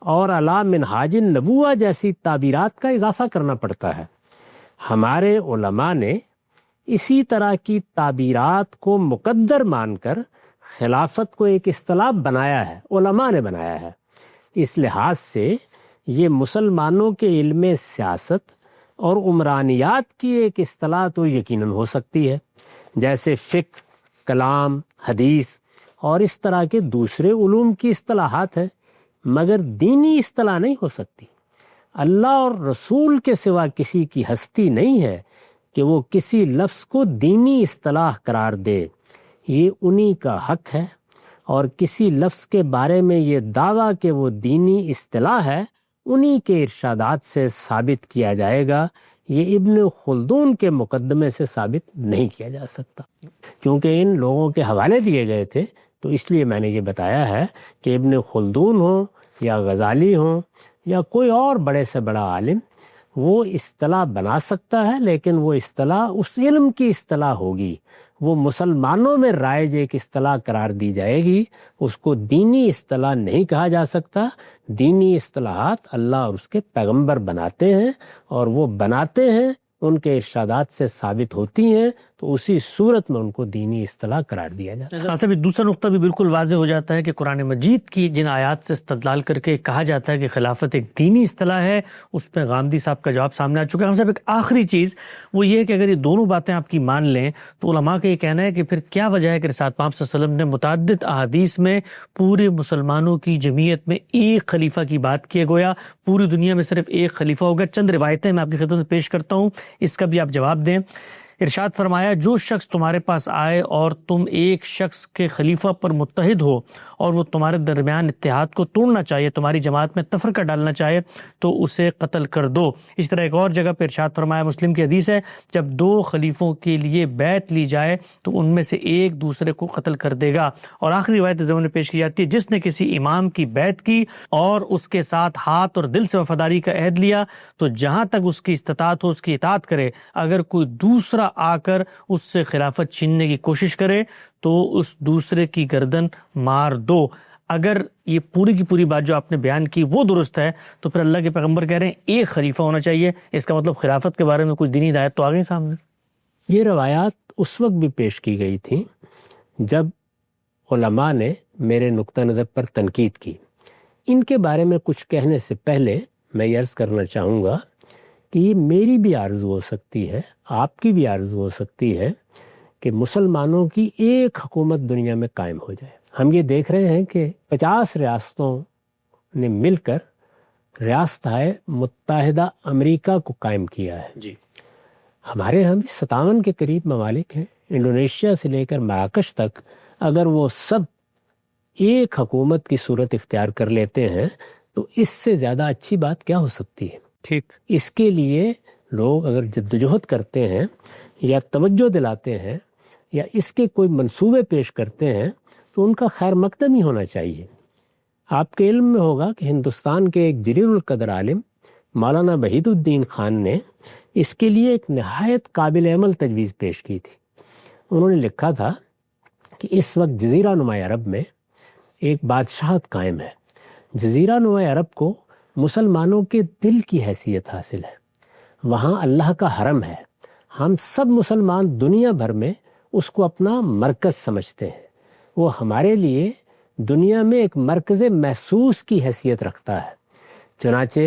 اور علی منہاج النبوہ جیسی تعبیرات کا اضافہ کرنا پڑتا ہے۔ ہمارے علماء نے اسی طرح کی تعبیرات کو مقدر مان کر خلافت کو ایک اصطلاح بنایا ہے، علماء نے بنایا ہے۔ اس لحاظ سے یہ مسلمانوں کے علم سیاست اور عمرانیات کی ایک اصطلاح تو یقیناً ہو سکتی ہے، جیسے فقہ، کلام، حدیث اور اس طرح کے دوسرے علوم کی اصطلاحات ہیں، مگر دینی اصطلاح نہیں ہو سکتی۔ اللہ اور رسول کے سوا کسی کی ہستی نہیں ہے کہ وہ کسی لفظ کو دینی اصطلاح قرار دے، یہ انہی کا حق ہے، اور کسی لفظ کے بارے میں یہ دعویٰ کہ وہ دینی اصطلاح ہے انہی کے ارشادات سے ثابت کیا جائے گا، یہ ابن خلدون کے مقدمے سے ثابت نہیں کیا جا سکتا۔ کیونکہ ان لوگوں کے حوالے دیے گئے تھے تو اس لیے میں نے یہ بتایا ہے کہ ابن خلدون ہوں یا غزالی ہوں یا کوئی اور بڑے سے بڑا عالم وہ اصطلاح بنا سکتا ہے، لیکن وہ اصطلاح اس علم کی اصطلاح ہوگی، وہ مسلمانوں میں رائج ایک اصطلاح قرار دی جائے گی، اس کو دینی اصطلاح نہیں کہا جا سکتا۔ دینی اصطلاحات اللہ اور اس کے پیغمبر بناتے ہیں، اور وہ بناتے ہیں، ان کے ارشادات سے ثابت ہوتی ہیں، تو تو اسی صورت میں ان کو دینی اصطلاح قرار دیا جاتا ہے۔ صاحب دوسرا نقطہ بھی بالکل واضح ہو جاتا ہے کہ قرآن مجید کی جن آیات سے استدلال کر کے کہا جاتا ہے کہ خلافت ایک دینی اصطلاح ہے، اس پہ غامدی صاحب کا جواب سامنے آ چکا ہے۔ ہم صاحب ایک آخری چیز وہ یہ ہے کہ اگر یہ دونوں باتیں آپ کی مان لیں تو علماء کا یہ کہنا ہے کہ پھر کیا وجہ ہے کہ رسالت پاک صلی اللہ علیہ وسلم نے متعدد احادیث میں پورے مسلمانوں کی جمعیت میں ایک خلیفہ کی بات کیے، گویا پوری دنیا میں صرف ایک خلیفہ ہوگا۔ چند روایتیں میں آپ کی خدمت میں پیش کرتا ہوں، اس کا بھی آپ جواب دیں۔ ارشاد فرمایا، جو شخص تمہارے پاس آئے اور تم ایک شخص کے خلیفہ پر متحد ہو اور وہ تمہارے درمیان اتحاد کو توڑنا چاہیے، تمہاری جماعت میں تفرقہ ڈالنا چاہے تو اسے قتل کر دو۔ اس طرح ایک اور جگہ پہ ارشاد فرمایا، مسلم کی حدیث ہے، جب دو خلیفوں کے لیے بیعت لی جائے تو ان میں سے ایک دوسرے کو قتل کر دے گا۔ اور آخری روایت زمین میں پیش کی جاتی ہے، جس نے کسی امام کی بیعت کی اور اس کے ساتھ ہاتھ اور دل سے وفاداری کا عہد لیا تو جہاں تک اس کی استطاعت ہو اس کی اطاعت کرے، اگر کوئی دوسرا آ کر اس سے خلافت چھیننے کی کوشش کرے تو اس دوسرے کی گردن مار دو۔ اگر یہ پوری کی پوری بات جو آپ نے بیان کی وہ درست ہے تو پھر اللہ کے پیغمبر کہہ رہے ہیں ایک خلیفہ ہونا چاہیے، اس کا مطلب خلافت کے بارے میں کچھ دینی ہدایت تو آ گئی سامنے۔ یہ روایات اس وقت بھی پیش کی گئی تھیں جب علماء نے میرے نقطہ نظر پر تنقید کی۔ ان کے بارے میں کچھ کہنے سے پہلے میں یہ عرض کرنا چاہوں گا کہ یہ میری بھی آرزو ہو سکتی ہے، آپ کی بھی آرزو ہو سکتی ہے کہ مسلمانوں کی ایک حکومت دنیا میں قائم ہو جائے۔ ہم یہ دیکھ رہے ہیں کہ 50 ریاستوں نے مل کر ریاستہائے متحدہ امریکہ کو قائم کیا ہے۔ جی، ہمارے یہاں بھی 57 کے قریب ممالک ہیں، انڈونیشیا سے لے کر مراکش تک۔ اگر وہ سب ایک حکومت کی صورت اختیار کر لیتے ہیں تو اس سے زیادہ اچھی بات کیا ہو سکتی ہے؟ ٹھیک۔ اس کے لیے لوگ اگر جدوجہد کرتے ہیں یا توجہ دلاتے ہیں یا اس کے کوئی منصوبے پیش کرتے ہیں تو ان کا خیر مقدم ہی ہونا چاہیے۔ آپ کے علم میں ہوگا کہ ہندوستان کے ایک جلیل القدر عالم مولانا وحید الدین خان نے اس کے لیے ایک نہایت قابل عمل تجویز پیش کی تھی۔ انہوں نے لکھا تھا کہ اس وقت جزیرہ نما عرب میں ایک بادشاہت قائم ہے۔ جزیرہ نما عرب کو مسلمانوں کے دل کی حیثیت حاصل ہے، وہاں اللہ کا حرم ہے، ہم سب مسلمان دنیا بھر میں اس کو اپنا مرکز سمجھتے ہیں، وہ ہمارے لیے دنیا میں ایک مرکز محسوس کی حیثیت رکھتا ہے۔ چنانچہ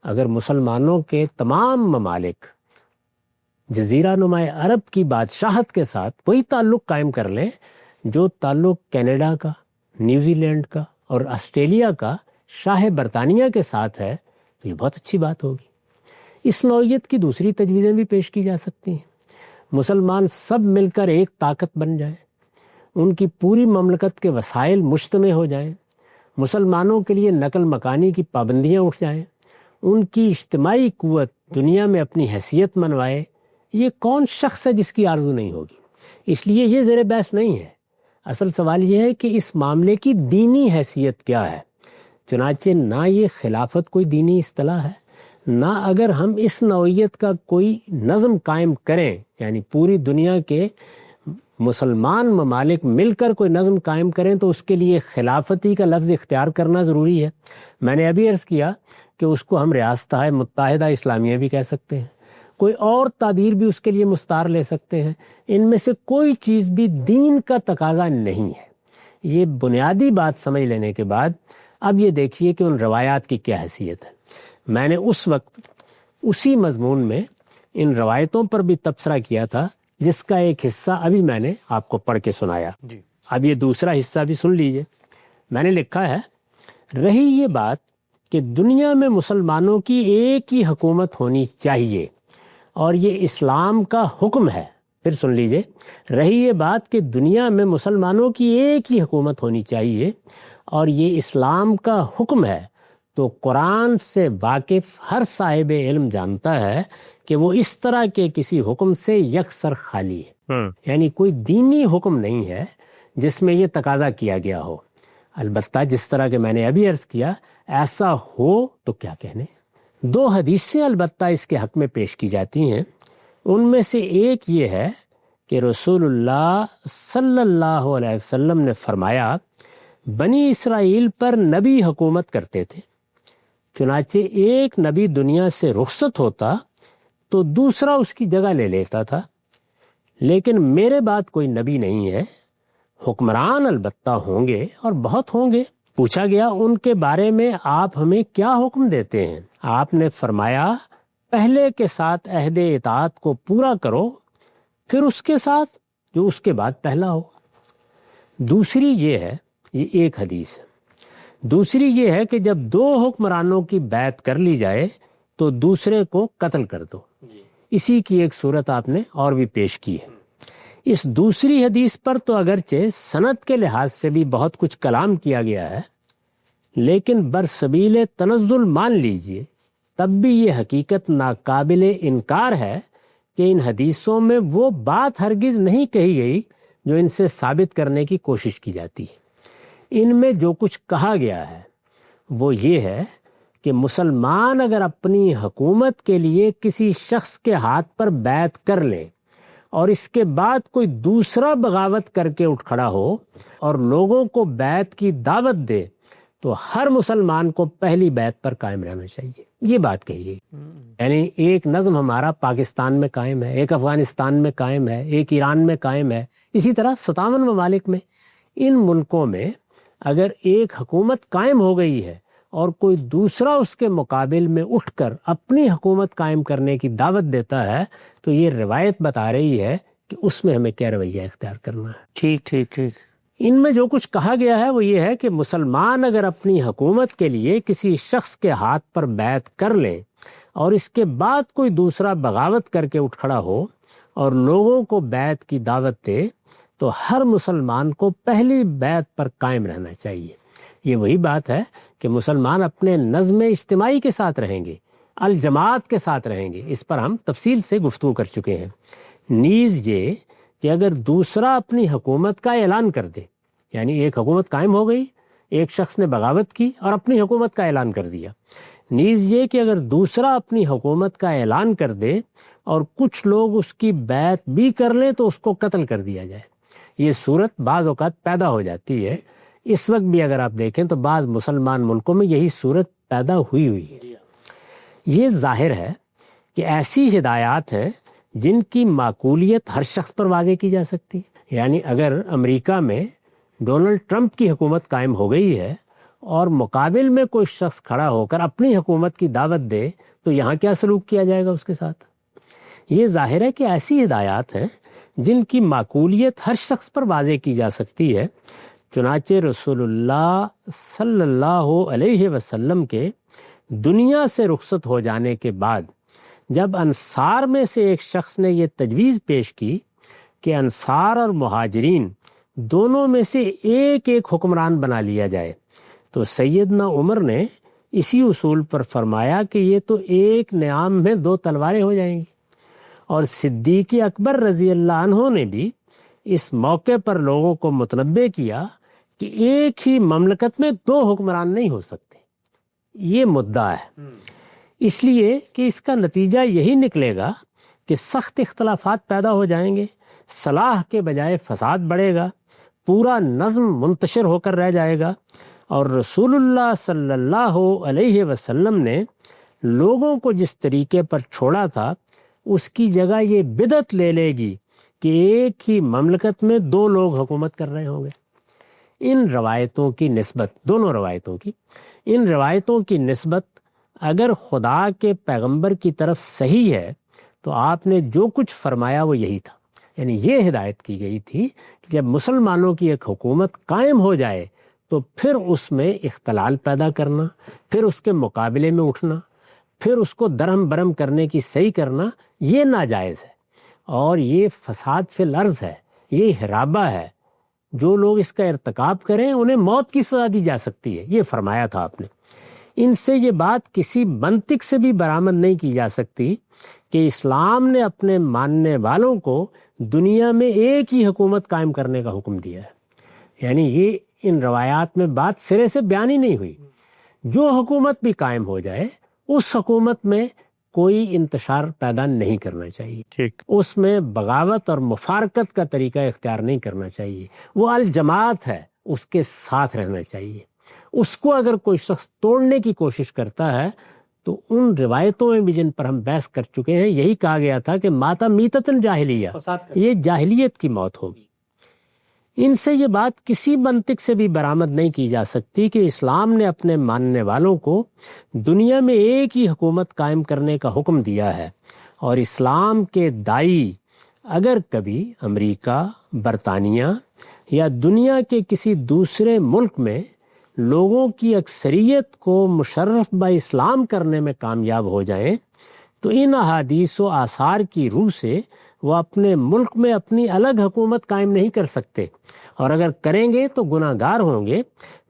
اگر مسلمانوں کے تمام ممالک جزیرہ نما عرب کی بادشاہت کے ساتھ وہی تعلق قائم کر لیں جو تعلق کینیڈا کا، نیوزی لینڈ کا اور آسٹریلیا کا شاہ برطانیہ کے ساتھ ہے تو یہ بہت اچھی بات ہوگی۔ اس نوعیت کی دوسری تجویزیں بھی پیش کی جا سکتی ہیں۔ مسلمان سب مل کر ایک طاقت بن جائیں، ان کی پوری مملکت کے وسائل مجتمع ہو جائیں، مسلمانوں کے لیے نقل مکانی کی پابندیاں اٹھ جائیں، ان کی اجتماعی قوت دنیا میں اپنی حیثیت منوائے۔ یہ کون شخص ہے جس کی آرزو نہیں ہوگی؟ اس لیے یہ زیر بحث نہیں ہے۔ اصل سوال یہ ہے کہ اس معاملے کی دینی حیثیت کیا ہے۔ چنانچہ نہ یہ خلافت کوئی دینی اصطلاح ہے، نہ اگر ہم اس نوعیت کا کوئی نظم قائم کریں، یعنی پوری دنیا کے مسلمان ممالک مل کر کوئی نظم قائم کریں تو اس کے لیے خلافتی کا لفظ اختیار کرنا ضروری ہے۔ میں نے ابھی عرض کیا کہ اس کو ہم ریاستہائے متحدہ اسلامیہ بھی کہہ سکتے ہیں، کوئی اور تعبیر بھی اس کے لیے مستعار لے سکتے ہیں۔ ان میں سے کوئی چیز بھی دین کا تقاضا نہیں ہے۔ یہ بنیادی بات سمجھ لینے کے بعد اب یہ دیکھیے کہ ان روایات کی کیا حیثیت ہے۔ میں نے اس وقت اسی مضمون میں ان روایتوں پر بھی تبصرہ کیا تھا جس کا ایک حصہ ابھی میں نے آپ کو پڑھ کے سنایا۔ اب یہ دوسرا حصہ بھی سن لیجئے۔ میں نے لکھا ہے، رہی یہ بات کہ دنیا میں مسلمانوں کی ایک ہی حکومت ہونی چاہیے اور یہ اسلام کا حکم ہے۔ پھر سن لیجئے، رہی یہ بات کہ دنیا میں مسلمانوں کی ایک ہی حکومت ہونی چاہیے اور یہ اسلام کا حکم ہے، تو قرآن سے واقف ہر صاحب علم جانتا ہے کہ وہ اس طرح کے کسی حکم سے یکسر خالی ہے۔ یعنی کوئی دینی حکم نہیں ہے جس میں یہ تقاضا کیا گیا ہو۔ البتہ جس طرح کہ میں نے ابھی عرض کیا، ایسا ہو تو کیا کہنے۔ 2 حدیثیں البتہ اس کے حق میں پیش کی جاتی ہیں۔ ان میں سے ایک یہ ہے کہ رسول اللہ صلی اللہ علیہ وسلم نے فرمایا، بنی اسرائیل پر نبی حکومت کرتے تھے، چنانچہ ایک نبی دنیا سے رخصت ہوتا تو دوسرا اس کی جگہ لے لیتا تھا، لیکن میرے بعد کوئی نبی نہیں ہے، حکمران البتہ ہوں گے اور بہت ہوں گے۔ پوچھا گیا ان کے بارے میں آپ ہمیں کیا حکم دیتے ہیں؟ آپ نے فرمایا پہلے کے ساتھ عہد اطاعت کو پورا کرو، پھر اس کے ساتھ جو اس کے بعد پہلا ہو۔ دوسری یہ ہے، یہ ایک حدیث ہے، دوسری یہ ہے کہ جب دو حکمرانوں کی بیعت کر لی جائے تو دوسرے کو قتل کر دو۔ اسی کی ایک صورت آپ نے اور بھی پیش کی ہے۔ اس دوسری حدیث پر تو اگرچہ سند کے لحاظ سے بھی بہت کچھ کلام کیا گیا ہے، لیکن برسبیل تنزل مان لیجئے تب بھی یہ حقیقت ناقابل انکار ہے کہ ان حدیثوں میں وہ بات ہرگز نہیں کہی گئی جو ان سے ثابت کرنے کی کوشش کی جاتی ہے۔ ان میں جو کچھ کہا گیا ہے وہ یہ ہے کہ مسلمان اگر اپنی حکومت کے لیے کسی شخص کے ہاتھ پر بیعت کر لے اور اس کے بعد کوئی دوسرا بغاوت کر کے اٹھ کھڑا ہو اور لوگوں کو بیعت کی دعوت دے تو ہر مسلمان کو پہلی بیعت پر قائم رہنا چاہیے۔ یہ بات کہی گئی، یعنی ایک نظم ہمارا پاکستان میں قائم ہے، ایک افغانستان میں قائم ہے، ایک ایران میں قائم ہے، اسی طرح 57 ممالک میں۔ ان ملکوں میں اگر ایک حکومت قائم ہو گئی ہے اور کوئی دوسرا اس کے مقابل میں اٹھ کر اپنی حکومت قائم کرنے کی دعوت دیتا ہے تو یہ روایت بتا رہی ہے کہ اس میں ہمیں کیا رویہ اختیار کرنا ہے۔ ٹھیک ٹھیک ٹھیک۔ ان میں جو کچھ کہا گیا ہے وہ یہ ہے کہ مسلمان اگر اپنی حکومت کے لیے کسی شخص کے ہاتھ پر بیعت کر لیں اور اس کے بعد کوئی دوسرا بغاوت کر کے اٹھ کھڑا ہو اور لوگوں کو بیعت کی دعوت دے تو ہر مسلمان کو پہلی بیعت پر قائم رہنا چاہیے۔ یہ وہی بات ہے کہ مسلمان اپنے نظم اجتماعی کے ساتھ رہیں گے، الجماعت کے ساتھ رہیں گے، اس پر ہم تفصیل سے گفتگو کر چکے ہیں۔ نیز یہ کہ اگر دوسرا اپنی حکومت کا اعلان کر دے، یعنی ایک حکومت قائم ہو گئی، ایک شخص نے بغاوت کی اور اپنی حکومت کا اعلان کر دیا، نیز یہ کہ اگر دوسرا اپنی حکومت کا اعلان کر دے اور کچھ لوگ اس کی بیعت بھی کر لیں تو اس کو قتل کر دیا جائے۔ یہ صورت بعض اوقات پیدا ہو جاتی ہے، اس وقت بھی اگر آپ دیکھیں تو بعض مسلمان ملکوں میں یہی صورت پیدا ہوئی ہے۔ یہ ظاہر ہے کہ ایسی ہدایات ہیں جن کی معقولیت ہر شخص پر واضح کی جا سکتی ہے۔ یعنی اگر امریکہ میں ڈونلڈ ٹرمپ کی حکومت قائم ہو گئی ہے اور مقابل میں کوئی شخص کھڑا ہو کر اپنی حکومت کی دعوت دے تو یہاں کیا سلوک کیا جائے گا اس کے ساتھ؟ یہ ظاہر ہے کہ ایسی ہدایات ہیں جن کی معقولیت ہر شخص پر واضح کی جا سکتی ہے۔ چنانچہ رسول اللہ صلی اللہ علیہ وسلم کے دنیا سے رخصت ہو جانے کے بعد جب انصار میں سے ایک شخص نے یہ تجویز پیش کی کہ انصار اور مہاجرین دونوں میں سے ایک ایک حکمران بنا لیا جائے تو سیدنا عمر نے اسی اصول پر فرمایا کہ یہ تو ایک نیام میں دو تلواریں ہو جائیں گی، اور صدیق اکبر رضی اللہ عنہ نے بھی اس موقع پر لوگوں کو متنبہ کیا کہ ایک ہی مملکت میں دو حکمران نہیں ہو سکتے۔ یہ مدعا ہے، اس لیے کہ اس کا نتیجہ یہی نکلے گا کہ سخت اختلافات پیدا ہو جائیں گے، صلاح کے بجائے فساد بڑھے گا، پورا نظم منتشر ہو کر رہ جائے گا، اور رسول اللہ صلی اللہ علیہ وسلم نے لوگوں کو جس طریقے پر چھوڑا تھا اس کی جگہ یہ بدعت لے لے گی کہ ایک ہی مملکت میں دو لوگ حکومت کر رہے ہوں گے۔ ان روایتوں کی نسبت، دونوں روایتوں کی، ان روایتوں کی نسبت اگر خدا کے پیغمبر کی طرف صحیح ہے تو آپ نے جو کچھ فرمایا وہ یہی تھا۔ یعنی یہ ہدایت کی گئی تھی کہ جب مسلمانوں کی ایک حکومت قائم ہو جائے تو پھر اس میں اختلال پیدا کرنا، پھر اس کے مقابلے میں اٹھنا، پھر اس کو درہم برہم کرنے کی صحیح کرنا، یہ ناجائز ہے اور یہ فساد فی الارض ہے، یہ حرابہ ہے۔ جو لوگ اس کا ارتکاب کریں انہیں موت کی سزا دی جا سکتی ہے، یہ فرمایا تھا آپ نے۔ ان سے یہ بات کسی منطق سے بھی برآمد نہیں کی جا سکتی کہ اسلام نے اپنے ماننے والوں کو دنیا میں ایک ہی حکومت قائم کرنے کا حکم دیا ہے۔ یعنی یہ ان روایات میں بات سرے سے بیان ہی نہیں ہوئی۔ جو حکومت بھی قائم ہو جائے اس حکومت میں کوئی انتشار پیدا نہیں کرنا چاہیے، ٹھیک، اس میں بغاوت اور مفارقت کا طریقہ اختیار نہیں کرنا چاہیے۔ وہ الجماعت ہے، اس کے ساتھ رہنا چاہیے۔ اس کو اگر کوئی شخص توڑنے کی کوشش کرتا ہے تو ان روایتوں میں بھی جن پر ہم بحث کر چکے ہیں یہی کہا گیا تھا کہ ماتا میتتن جاہلیہ، یہ جاہلیت کی موت ہوگی۔ ان سے یہ بات کسی منطق سے بھی برآمد نہیں کی جا سکتی کہ اسلام نے اپنے ماننے والوں کو دنیا میں ایک ہی حکومت قائم کرنے کا حکم دیا ہے، اور اسلام کے داعی اگر کبھی امریکہ، برطانیہ یا دنیا کے کسی دوسرے ملک میں لوگوں کی اکثریت کو مشرف با اسلام کرنے میں کامیاب ہو جائیں تو ان احادیث و آثار کی روح سے وہ اپنے ملک میں اپنی الگ حکومت قائم نہیں کر سکتے، اور اگر کریں گے تو گناہ گار ہوں گے،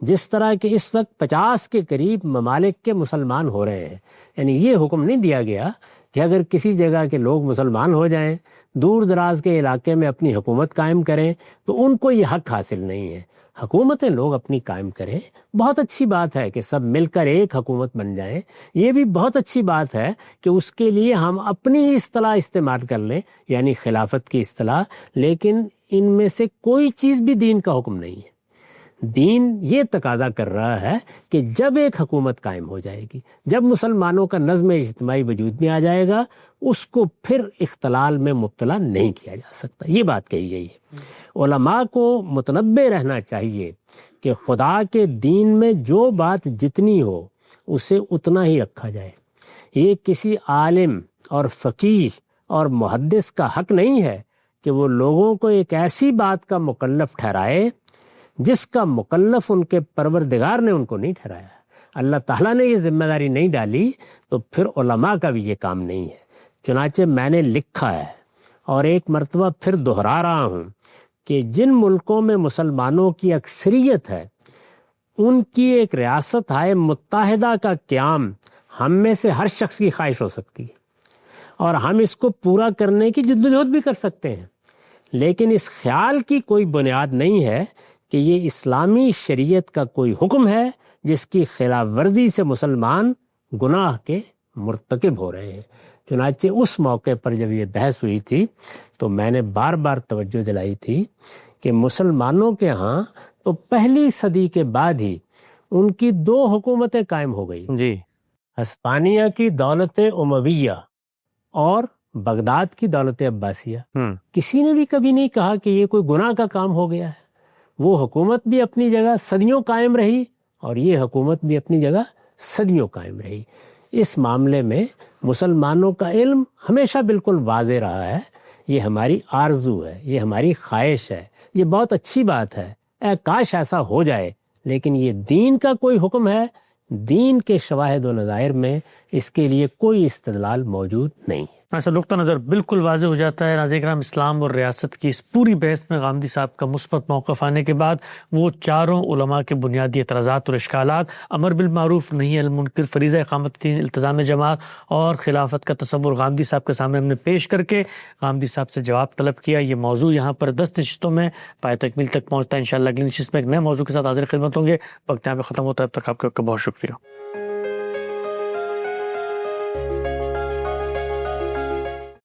جس طرح کہ اس وقت 50 کے قریب ممالک کے مسلمان ہو رہے ہیں۔ یعنی یہ حکم نہیں دیا گیا کہ اگر کسی جگہ کے لوگ مسلمان ہو جائیں، دور دراز کے علاقے میں اپنی حکومت قائم کریں تو ان کو یہ حق حاصل نہیں ہے۔ حکومتیں لوگ اپنی قائم کریں، بہت اچھی بات ہے کہ سب مل کر ایک حکومت بن جائیں، یہ بھی بہت اچھی بات ہے کہ اس کے لیے ہم اپنی اصطلاح استعمال کر لیں، یعنی خلافت کی اصطلاح، لیکن ان میں سے کوئی چیز بھی دین کا حکم نہیں ہے۔ دین یہ تقاضا کر رہا ہے کہ جب ایک حکومت قائم ہو جائے گی، جب مسلمانوں کا نظم اجتماعی وجود میں آ جائے گا، اس کو پھر اختلال میں مبتلا نہیں کیا جا سکتا، یہ بات کہی گئی ہے۔ علماء کو متنبہ رہنا چاہیے کہ خدا کے دین میں جو بات جتنی ہو اسے اتنا ہی رکھا جائے۔ یہ کسی عالم اور فقیہ اور محدث کا حق نہیں ہے کہ وہ لوگوں کو ایک ایسی بات کا مکلف ٹھہرائے جس کا مکلف ان کے پروردگار نے ان کو نہیں ٹھہرایا۔ اللہ تعالیٰ نے یہ ذمہ داری نہیں ڈالی تو پھر علماء کا بھی یہ کام نہیں ہے۔ چنانچہ میں نے لکھا ہے اور ایک مرتبہ پھر دہرا رہا ہوں کہ جن ملکوں میں مسلمانوں کی اکثریت ہے ان کی ایک ریاست ہائے متحدہ کا قیام ہم میں سے ہر شخص کی خواہش ہو سکتی ہے، اور ہم اس کو پورا کرنے کی جدوجہد بھی کر سکتے ہیں، لیکن اس خیال کی کوئی بنیاد نہیں ہے کہ یہ اسلامی شریعت کا کوئی حکم ہے جس کی خلاف ورزی سے مسلمان گناہ کے مرتکب ہو رہے ہیں۔ چنانچہ اس موقع پر جب یہ بحث ہوئی تھی تو میں نے بار بار توجہ دلائی تھی کہ مسلمانوں کے ہاں تو پہلی صدی کے بعد ہی ان کی 2 حکومتیں قائم ہو گئی جی، ہسپانیہ کی دولت امویہ اور بغداد کی دولت عباسیہ۔ کسی نے بھی کبھی نہیں کہا کہ یہ کوئی گناہ کا کام ہو گیا ہے۔ وہ حکومت بھی اپنی جگہ صدیوں قائم رہی اور یہ حکومت بھی اپنی جگہ صدیوں قائم رہی۔ اس معاملے میں مسلمانوں کا علم ہمیشہ بالکل واضح رہا ہے، یہ ہماری آرزو ہے، یہ ہماری خواہش ہے، یہ بہت اچھی بات ہے، اے کاش ایسا ہو جائے، لیکن یہ دین کا کوئی حکم ہے، دین کے شواہد و نظائر میں اس کے لیے کوئی استدلال موجود نہیں ہے۔ ایسا نقطہ نظر بالکل واضح ہو جاتا ہے۔ ناظرین کرام، اسلام اور ریاست کی اس پوری بحث میں غامدی صاحب کا مثبت موقف آنے کے بعد وہ چاروں علماء کے بنیادی اعتراضات اور اشکالات، امر بالمعروف نہی عن المنکر، فریضہ اقامت دین، التزام جماعت اور خلافت کا تصور غامدی صاحب کے سامنے ہم نے پیش کر کے غامدی صاحب سے جواب طلب کیا۔ یہ موضوع یہاں پر 10 نشستوں میں پائے تکمیل تک پہنچتا ہے۔ انشاءاللہ اگلی نشست میں ایک نئے موضوع کے ساتھ حاضر خدمت ہوں گے۔ وقت یہاں پہ ختم ہوتا ہے، اب تک آپ کا بہت شکریہ۔